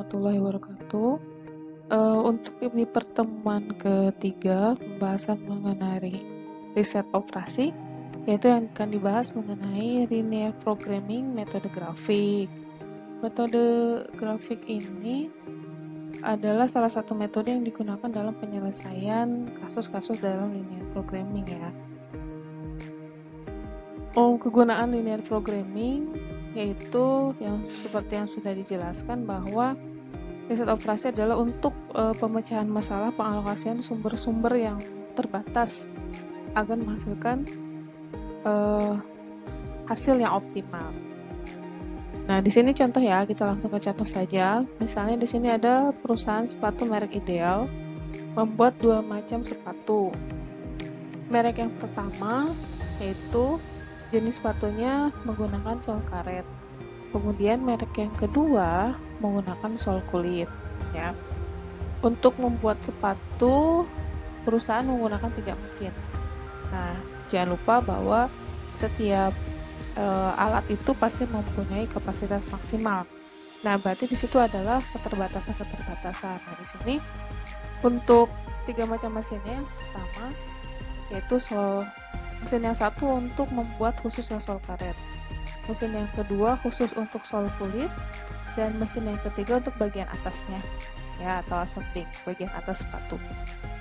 warahmatullahi wabarakatuh. Untuk di pertemuan ketiga, pembahasan mengenai riset operasi, yaitu yang akan dibahas mengenai linear programming metode grafik. Metode grafik ini adalah salah satu metode yang digunakan dalam penyelesaian kasus-kasus dalam linear programming ya. Kegunaan linear programming yaitu yang seperti yang sudah dijelaskan bahwa riset operasi adalah untuk pemecahan masalah pengalokasian sumber-sumber yang terbatas agar menghasilkan hasil yang optimal. Nah, di sini contoh ya, kita langsung ke contoh saja. Misalnya di sini ada perusahaan sepatu merek Ideal membuat dua macam sepatu. Merek yang pertama yaitu jenis sepatunya menggunakan sol karet. Kemudian merek yang kedua menggunakan sol kulit ya. Untuk membuat sepatu, perusahaan menggunakan 3 mesin. Nah, jangan lupa bahwa setiap alat itu pasti mempunyai kapasitas maksimal. Nah, berarti di situ adalah keterbatasan. Nah, di sini untuk 3 macam mesinnya yang pertama yaitu mesin yang satu untuk membuat khususnya sol karet. Mesin yang kedua khusus untuk sol kulit, dan mesin yang ketiga untuk bagian atasnya ya, atau assembling bagian atas sepatu.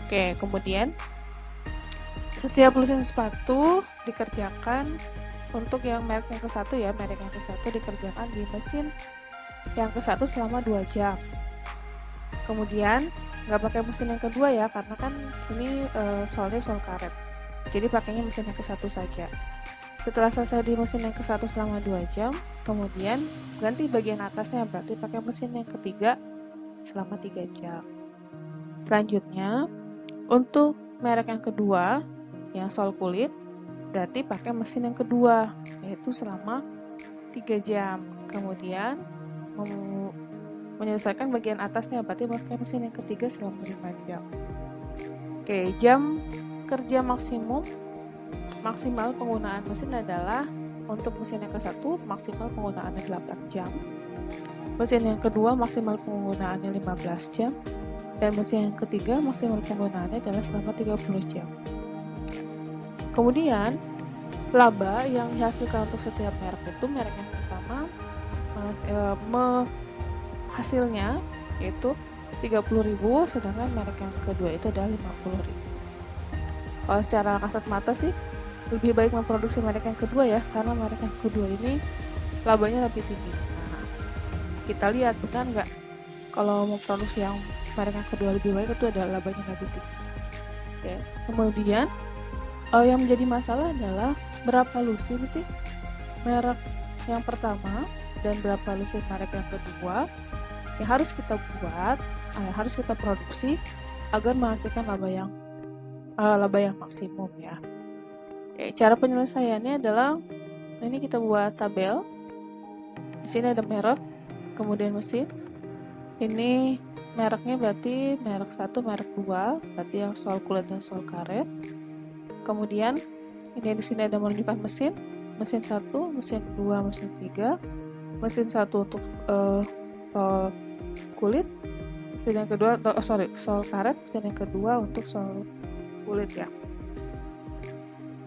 Oke, kemudian setiap mesin sepatu dikerjakan untuk yang merek yang ke-1 ya, merek yang ke-1 dikerjakan di mesin yang ke-1 selama 2 jam. Kemudian nggak pakai mesin yang kedua ya, karena kan ini solnya sol karet. Jadi pakainya mesin yang ke-1 saja. Setelah selesai di mesin yang ke-1 selama 2 jam, kemudian ganti bagian atasnya, berarti pakai mesin yang ketiga selama 3 jam. Selanjutnya, untuk merek yang kedua, yang sol kulit, berarti pakai mesin yang kedua, yaitu selama 3 jam. Kemudian, menyelesaikan bagian atasnya, berarti pakai mesin yang ketiga selama 5 jam. Oke, jam kerja maksimal penggunaan mesin adalah untuk mesin yang ke-1 maksimal penggunaannya 8 jam, mesin yang kedua maksimal penggunaannya 15 jam, dan mesin yang ketiga maksimal penggunaannya adalah selama 30 jam. Kemudian laba yang dihasilkan untuk setiap merek itu, merek yang pertama hasilnya yaitu 30.000, sedangkan merek yang kedua itu adalah 50.000. Kalau secara kasat mata sih lebih baik memproduksi merek yang kedua ya, karena merek yang kedua ini labanya lebih tinggi. Nah, kita lihat benar nggak kalau memproduksi yang merek yang kedua lebih baik itu adalah labanya lebih tinggi. Oke. Kemudian yang menjadi masalah adalah berapa lusin sih merek yang pertama dan berapa lusin merek yang kedua yang harus kita buat, harus kita produksi agar menghasilkan laba yang maksimum ya. Oke, cara penyelesaiannya adalah ini kita buat tabel. Di sini ada merek, kemudian mesin. Ini mereknya berarti merek 1, merek 2, berarti yang sol kulit dan sol karet. Kemudian ini di sini ada menunjukkan mesin 1, mesin 2, mesin 3, mesin 1 untuk sol kulit, mesin yang kedua sol karet, mesin yang kedua untuk sol kulit ya.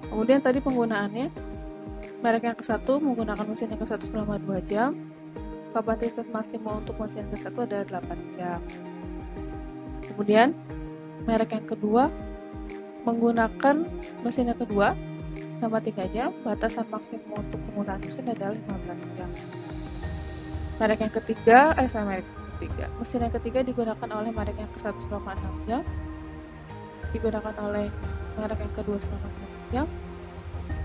Kemudian tadi penggunaannya, merek yang ke-1 menggunakan mesin yang ke-1 selama 2 jam, kapasitas maksimal untuk mesin ke-1 adalah 8 jam. Kemudian merek yang kedua menggunakan mesin yang kedua selama 3 jam, batasan maksimum untuk penggunaan mesin adalah 15 jam. Mesin yang ketiga digunakan oleh merek yang ke-1 selama 6 jam, digunakan oleh merek yang kedua selama 6 jam,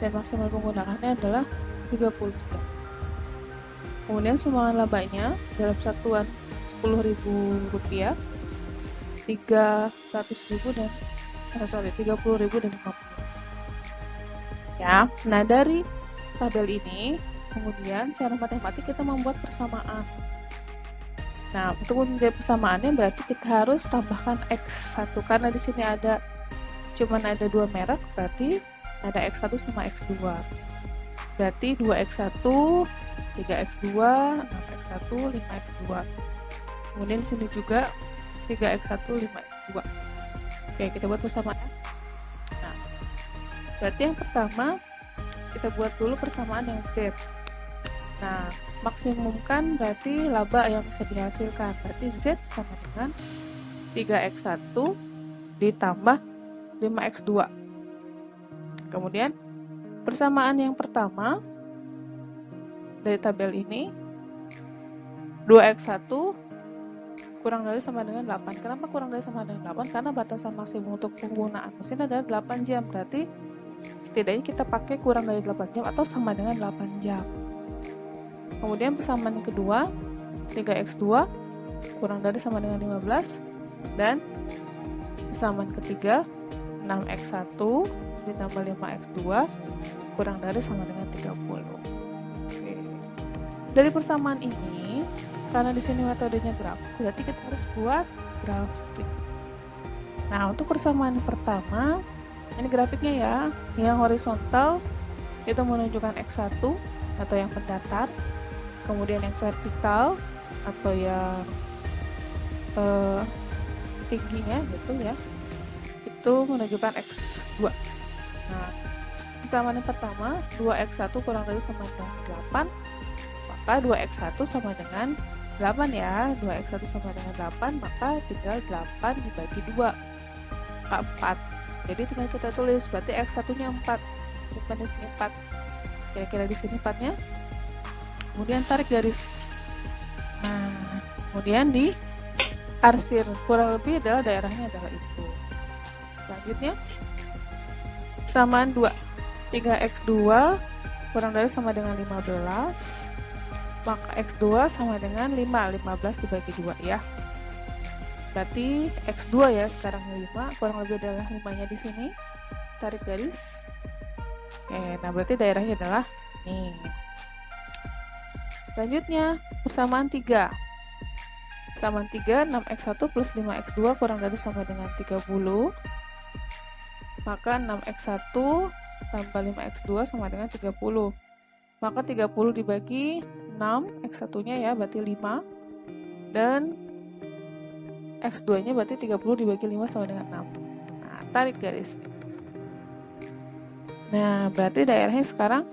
dan maksimal penggunaannya adalah 30 jam. Kemudian sumbangan labanya dalam satuan Rp10.000, 30.000 dan 50.000 ya. Nah, dari tabel ini kemudian secara matematik kita membuat persamaan. Nah, untuk menjadi persamaannya berarti kita harus tambahkan X1, karena di sini cuman ada 2 merek, berarti ada X1 sama X2. Berarti 2X1, 3X2, 6X1, 5X2. Kemudian di sini juga 3x1, 5x2. Oke, kita buat persamaan. Nah, berarti yang pertama kita buat dulu persamaan yang Z. Nah, maksimumkan berarti laba yang bisa dihasilkan. Berarti Z sama dengan 3x1 ditambah 5x2. Kemudian persamaan yang pertama dari tabel ini 2x1 kurang dari sama dengan 8. Kenapa kurang dari sama dengan 8? Karena batasan maksimum untuk penggunaan mesin adalah 8 jam. Berarti setidaknya kita pakai kurang dari 8 jam atau sama dengan 8 jam. Kemudian persamaan yang kedua 3x2 kurang dari sama dengan 15. Dan persamaan ketiga 6x1 ditambah 5x2 kurang dari sama dengan 30. Oke. Dari persamaan ini, karena di sini metodenya grafik, berarti kita harus buat grafik. Nah, untuk persamaan yang pertama, ini grafiknya ya, yang horizontal itu menunjukkan x1 atau yang mendatar, kemudian yang vertikal atau yang tingginya gitu ya, itu menunjukkan x2. Nah, persamaan yang pertama 2x1 kurang dari sama dengan 8, maka 2x1 sama dengan 8 ya, 2x1 sama dengan 8, maka tinggal 8 dibagi 2, maka 4. Jadi tinggal kita tulis, berarti x1 nya 4, bukan di sini 4, kira-kira di sini 4 nya. Kemudian tarik garis. Nah, kemudian di arsir, kurang lebih adalah daerahnya adalah itu. Selanjutnya persamaan 2, 3x2 kurang dari sama dengan 15, maka x2 sama dengan 15 dibagi 2 ya. Berarti x2 ya sekarang 5, kurang lebih adalah 5 nya di sini. Tarik garis. Oke, nah berarti daerahnya adalah ini. Selanjutnya persamaan 3. Persamaan 3, 6x1 plus 5x2 kurang dari sama dengan 30. Maka 6x1 tambah 5x2 sama dengan 30. Maka 30 dibagi 6, x1 nya ya berarti 5. Dan x2 nya berarti 30 dibagi 5 sama dengan 6. Nah, tarik garis. Nah, berarti daerahnya sekarang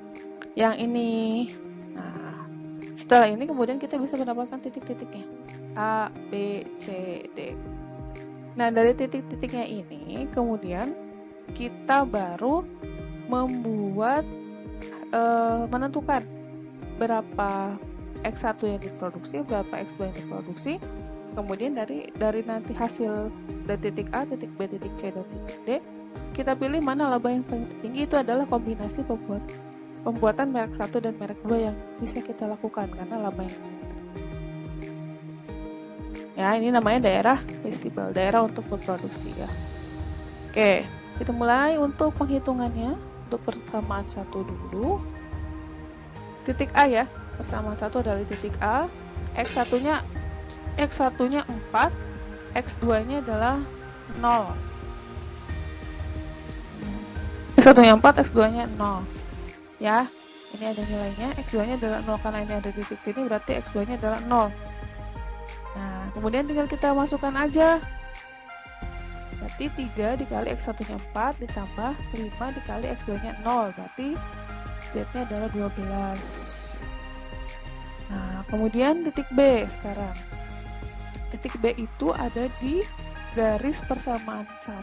yang ini. Nah, setelah ini kemudian kita bisa mendapatkan titik-titiknya. A, B, C, D. Nah, dari titik-titiknya ini kemudian kita baru membuat menentukan berapa X1 yang diproduksi, berapa X2 yang diproduksi. Kemudian dari nanti hasil dari titik A, titik B, titik C, dan titik D, kita pilih mana laba yang paling tinggi. Itu adalah kombinasi pembuatan merek 1 dan merek 2 yang bisa kita lakukan karena laba yang paling tinggi. Ya, ini namanya daerah visible, daerah untuk berproduksi ya. Oke, kita mulai untuk penghitungannya. Untuk persamaan 1 dulu. Titik A ya, persamaan 1 adalah titik A. X1-nya 4, X2-nya adalah 0. X1-nya 4, X2-nya 0. Ya, ini ada nilainya, X2-nya adalah 0 karena ini ada titik sini, berarti X2-nya adalah 0. Nah, kemudian tinggal kita masukkan aja. Berarti 3 dikali X1-nya 4 ditambah 5 dikali X2-nya 0. Berarti Z-nya adalah 12. Nah, kemudian titik B sekarang. Titik B itu ada di garis persamaan 1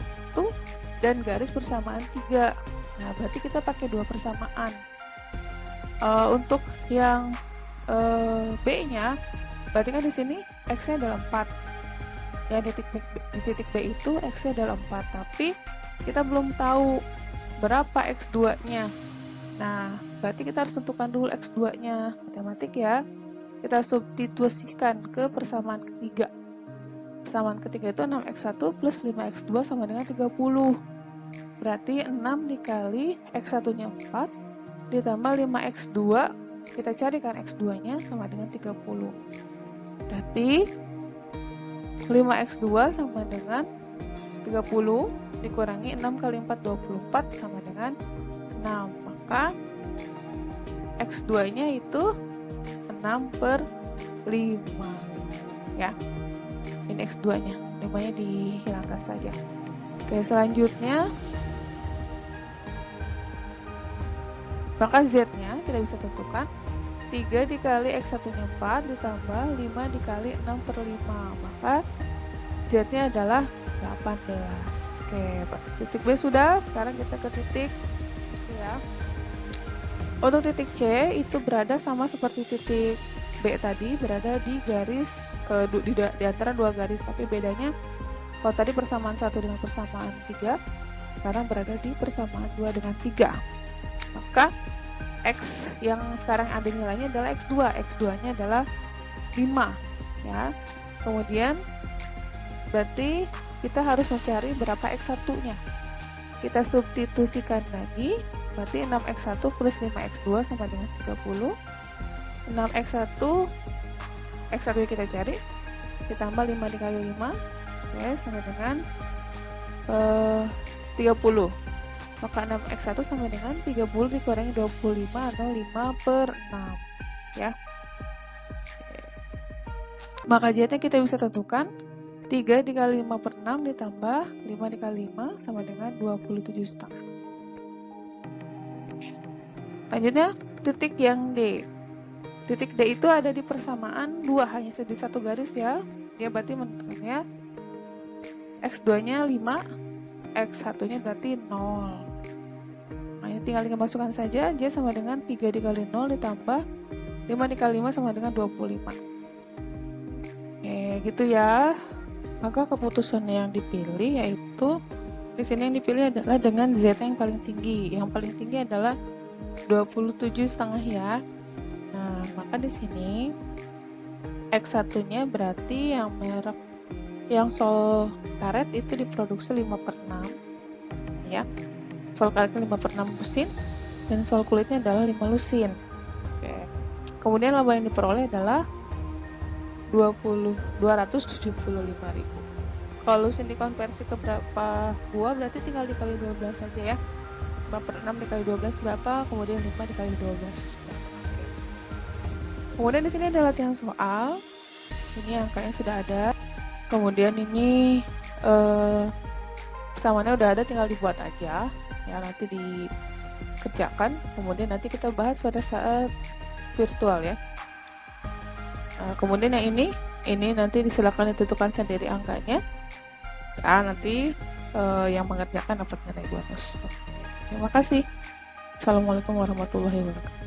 dan garis persamaan 3. Nah, berarti kita pakai 2 persamaan. Untuk yang B-nya, berarti kan di sini X-nya adalah 4. Ya, di titik B itu X-nya adalah 4, tapi kita belum tahu berapa X2-nya. Nah, berarti kita harus tentukan dulu X2-nya. Matematik ya. Kita substitusikan ke persamaan ketiga. Persamaan ketiga itu 6x1 plus 5x2 sama dengan 30. Berarti 6 dikali X1-nya 4 ditambah 5x2, kita carikan X2-nya sama dengan 30. Berarti 5x2 sama dengan 30 dikurangi 6 kali 4, 24 sama dengan 6. Maka X2-nya itu 6/5. Ya. ini X2 nya, 5 nya dihilangkan saja. Oke, selanjutnya maka Z nya kita bisa tentukan 3 dikali X1 nya 4 ditambah 5 dikali 6/5, maka Z nya adalah 18. Oke, titik B sudah, sekarang kita ke titik ya. Untuk titik C itu berada sama seperti titik B tadi, berada di garis di antara dua garis, tapi bedanya kalau tadi persamaan 1 dengan persamaan 3, sekarang berada di persamaan 2 dengan 3. Maka X yang sekarang ada nilainya adalah X2, X2 nya adalah 5 ya. Kemudian berarti kita harus mencari berapa X1 nya. Kita substitusikan lagi, berarti 6X1 plus 5X2 sama dengan 30. 6X1, X1 yang kita cari, ditambah 5 dikali 5, ya, sama dengan 30. Maka 6X1 sama dengan 30 dikurangi 25 atau 5/6 ya. Maka Z-nya kita bisa tentukan 3 dikali 5/6 ditambah 5 dikali 5 sama dengan 27,5. Lanjutnya titik yang D. Titik D itu ada di persamaan 2, hanya di satu garis ya. Dia berarti menentukannya X2 nya 5, X1 nya berarti 0. Nah, ini tinggal dimasukkan saja. J sama dengan 3 dikali 0 ditambah 5 dikali 5 sama dengan 25. Oke, gitu ya. Maka keputusan yang dipilih yaitu di sini yang dipilih adalah dengan Z yang paling tinggi. Yang paling tinggi adalah 27,5 ya. Nah, maka di sini X1-nya berarti yang merek yang sol karet itu diproduksi 5/6 ya. Sol karetnya 5/6 lusin dan sol kulitnya adalah 5 lusin. Oke. Kemudian laba yang diperoleh adalah 275.000. Kalau lusin dikonversi ke berapa buah berarti tinggal dikali 12 saja ya. 5/6 dikali 12 berapa? Kemudian 5 dikali 12 berapa? Kemudian di sini ada latihan soal. Ini angkanya sudah ada. Kemudian ini persamaannya udah ada, tinggal dibuat aja. Ya, nanti dikerjakan. Kemudian nanti kita bahas pada saat virtual ya. Kemudian yang ini nanti disilakan ditentukan sendiri angkanya. Nanti yang mengerjakan dapat nilai bonus. Terima kasih. Assalamualaikum warahmatullahi wabarakatuh.